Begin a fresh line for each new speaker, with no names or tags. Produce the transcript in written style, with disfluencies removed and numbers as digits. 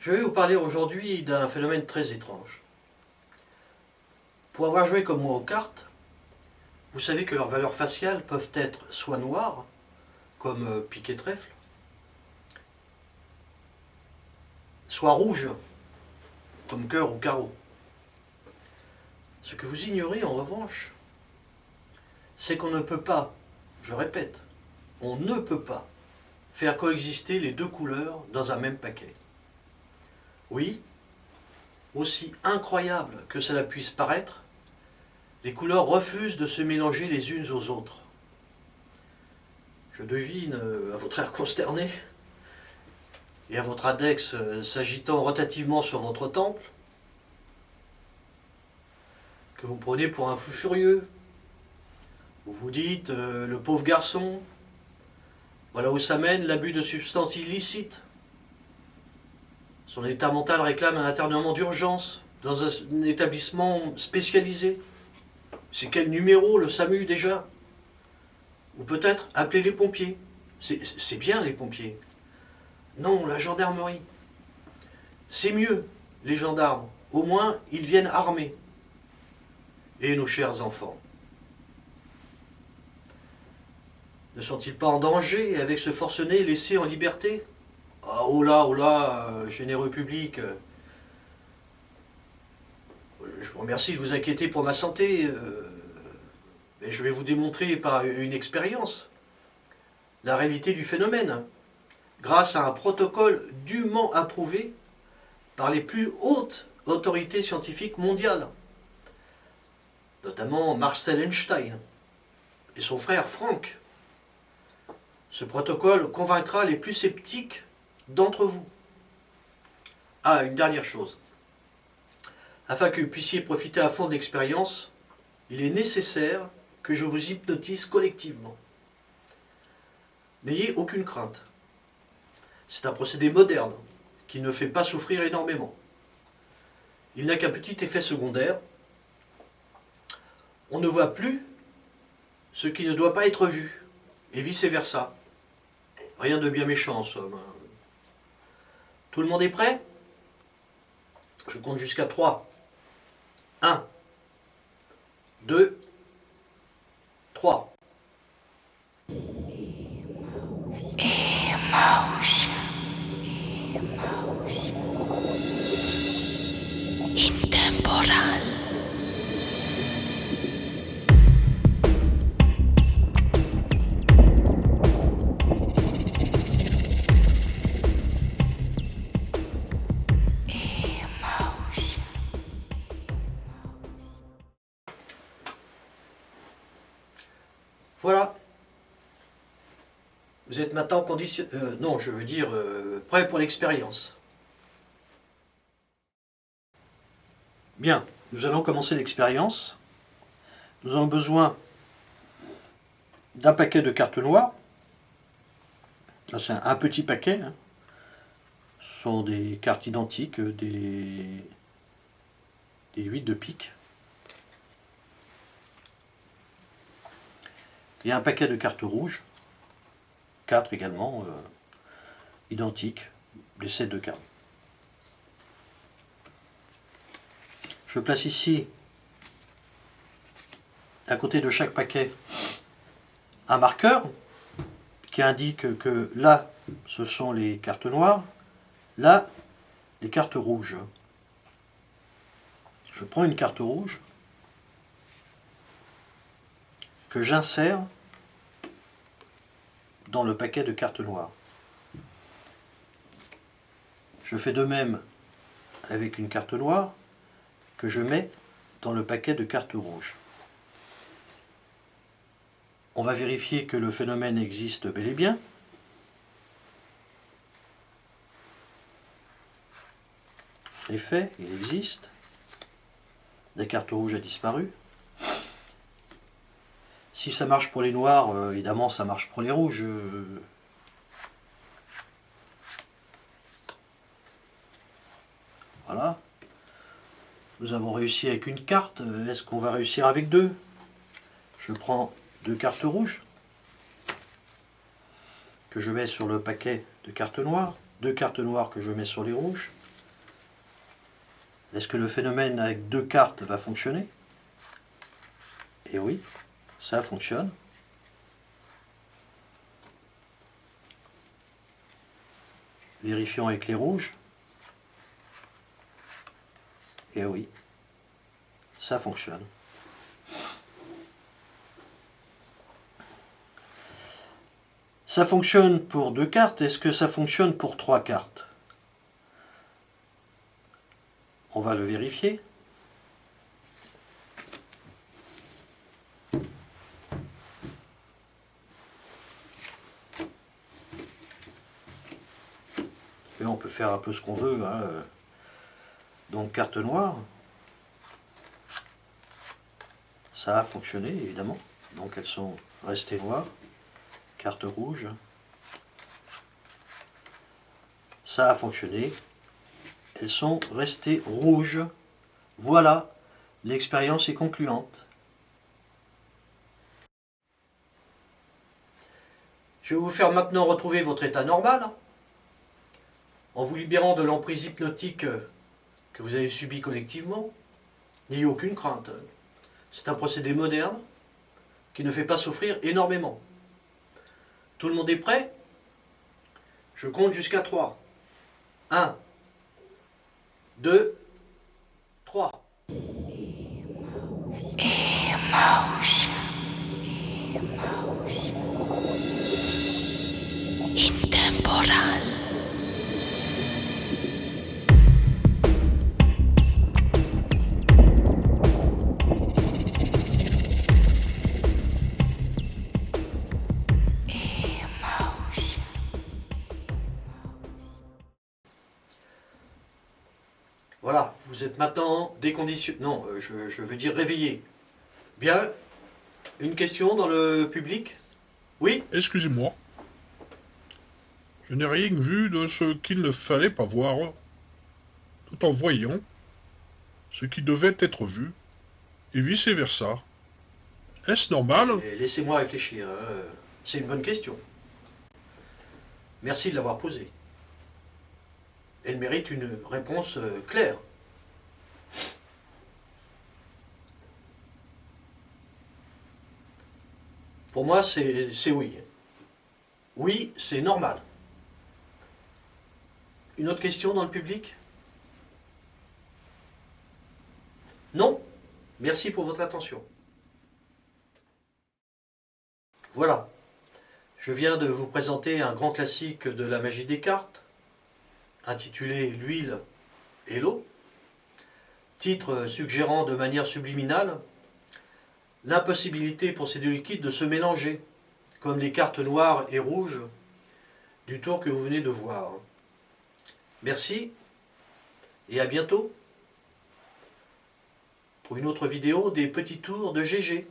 Je vais vous parler aujourd'hui d'un phénomène très étrange. Pour avoir joué comme moi aux cartes, vous savez que leurs valeurs faciales peuvent être soit noires, comme pique et trèfle, soit rouges, comme cœur ou carreau. Ce que vous ignorez en revanche, c'est qu'on ne peut pas, je répète, on ne peut pas faire coexister les deux couleurs dans un même paquet. Oui, aussi incroyable que cela puisse paraître, les couleurs refusent de se mélanger les unes aux autres. Je devine, à votre air consterné, et à votre index s'agitant rotativement sur votre temple, que vous prenez pour un fou furieux. Vous vous dites, le pauvre garçon, voilà où ça mène l'abus de substances illicites. Son état mental réclame un internement d'urgence dans un établissement spécialisé. C'est quel numéro, le SAMU déjà? Ou peut-être appeler les pompiers. C'est bien les pompiers. Non, la gendarmerie. C'est mieux, les gendarmes. Au moins, ils viennent armés. Et nos chers enfants? Ne sont-ils pas en danger avec ce forcené laissé en liberté? Ah, oh là, généreux public. Je vous remercie de vous inquiéter pour ma santé. Mais je vais vous démontrer par une expérience la réalité du phénomène, grâce à un protocole dûment approuvé par les plus hautes autorités scientifiques mondiales, notamment Marcel Einstein et son frère Frank. Ce protocole convaincra les plus sceptiques d'entre vous. Ah, une dernière chose. Afin que vous puissiez profiter à fond de l'expérience, il est nécessaire que je vous hypnotise collectivement. N'ayez aucune crainte. C'est un procédé moderne qui ne fait pas souffrir énormément. Il n'a qu'un petit effet secondaire. On ne voit plus ce qui ne doit pas être vu, et vice-versa. Rien de bien méchant en somme. Tout le monde est prêt? Je compte jusqu'à 3. 1, 2, 3.
Emotion. Intemporal.
Voilà. Vous êtes maintenant prêt pour l'expérience. Bien, nous allons commencer l'expérience. Nous avons besoin d'un paquet de cartes noires. Là, c'est un petit paquet. Ce sont des cartes identiques, des 8 de pique. Et un paquet de cartes rouges. 4 également, identiques, des 7 de cartes. Je place ici, à côté de chaque paquet, un marqueur qui indique que là, ce sont les cartes noires, là, les cartes rouges. Je prends une carte rouge que j'insère dans le paquet de cartes noires. Je fais de même avec une carte noire que je mets dans le paquet de cartes rouges. On va vérifier que le phénomène existe bel et bien. L'effet, il existe. La carte rouge a disparu. Si ça marche pour les noirs, évidemment ça marche pour les rouges. Voilà. Nous avons réussi avec une carte. Est-ce qu'on va réussir avec deux? Je prends 2 cartes rouges que je mets sur le paquet de cartes noires. 2 cartes noires que je mets sur les rouges. Est-ce que le phénomène avec 2 cartes va fonctionner? Et oui, ça fonctionne. Vérifions avec les rouges. Et oui, ça fonctionne. Ça fonctionne pour 2 cartes. Est-ce que ça fonctionne pour 3 cartes? On va le vérifier. Et on peut faire un peu ce qu'on veut, hein. Donc carte noire. Ça a fonctionné évidemment. Donc elles sont restées noires. Carte rouge. Ça a fonctionné. Elles sont restées rouges. Voilà, l'expérience est concluante. Je vais vous faire maintenant retrouver votre état normal, en vous libérant de l'emprise hypnotique que vous avez subie collectivement. N'ayez aucune crainte. C'est un procédé moderne qui ne fait pas souffrir énormément. Tout le monde est prêt? Je compte jusqu'à 3. 1, 2, 3.
Emotion. Intemporal.
Voilà, vous êtes maintenant déconditionné. Non, je veux dire réveillé. Bien, une question dans le public? Oui?
Excusez-moi. Je n'ai rien vu de ce qu'il ne fallait pas voir, tout en voyant ce qui devait être vu, et vice-versa. Est-ce normal?
Laissez-moi réfléchir, hein. C'est une bonne question. Merci de l'avoir posée. Elle mérite une réponse claire. Pour moi, c'est oui. Oui, c'est normal. Une autre question dans le public? Non? Merci pour votre attention. Voilà. Je viens de vous présenter un grand classique de la magie des cartes, intitulé L'huile et l'eau, titre suggérant de manière subliminale l'impossibilité pour ces deux liquides de se mélanger, comme les cartes noires et rouges du tour que vous venez de voir. Merci et à bientôt pour une autre vidéo des petits tours de GG.